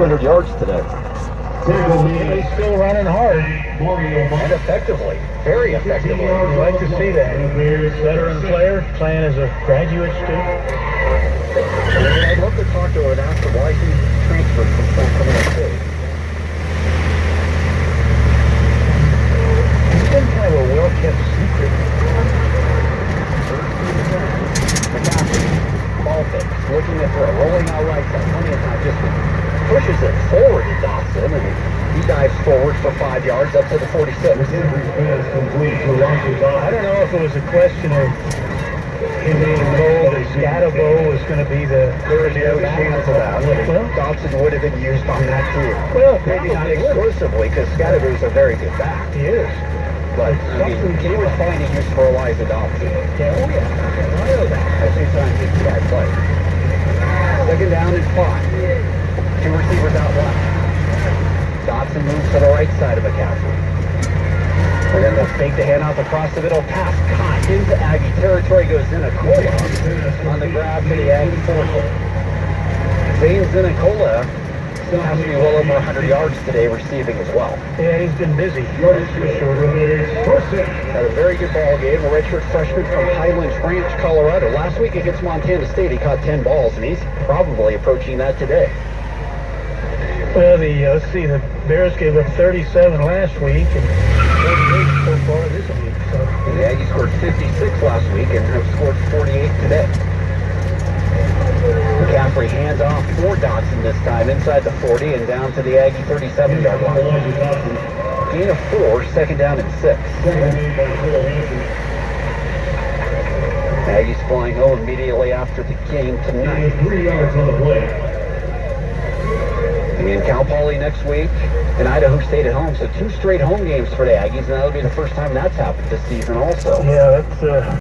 200 yards today. He's still running hard. And effectively. Very effectively. You like to see that. Veteran player playing as a graduate student. I'd love to talk to him and ask him why he transferred from Pennsylvania State. It's been kind of a well-kept secret. McCaffrey, ball fake, looking at throw, rolling out right side, plenty of time, just pushes it forward to Dawson, and he dives forward for 5 yards up to the 46. I don't know if it was a question of him being told that Scatabo was going to be the There is no chance of that. Well, Dawson would have been used on that team. Well, maybe not exclusively, because Scatabo is a very good back. he is. But I mean, he would find a use for Eliza Dawson. Yeah, oh yeah. I know that. I've seen times he can play. Second down and 5. 2 receivers out left. Dodson moves to the right side of McCaffrey. And then they'll fake the handoff across the middle. Pass caught into Aggie territory. Goes Zinacola on the grab for the Aggie 40. Zane Zinacola still has to be well over 100 yards today receiving as well. Yeah, he's been busy. That's for sure. Had a very good ball game. A redshirt freshman from Highlands Ranch, Colorado. Last week against Montana State, he caught 10 balls, and he's probably approaching that today. Well, let's see, the Bears gave up 37 last week and 48 so far this week. So And the Aggies scored 56 last week and have scored 48 today. McCaffrey hands off for Dodson this time inside the 40 and down to the Aggie 37-yard line. Gain of 4, second down and 6. Aggies flying home immediately after the game tonight. 3 yards on the play. In Cal Poly next week, and Idaho State at home. So 2 straight home games for the Aggies, and that'll be the first time that's happened this season also. Yeah, that's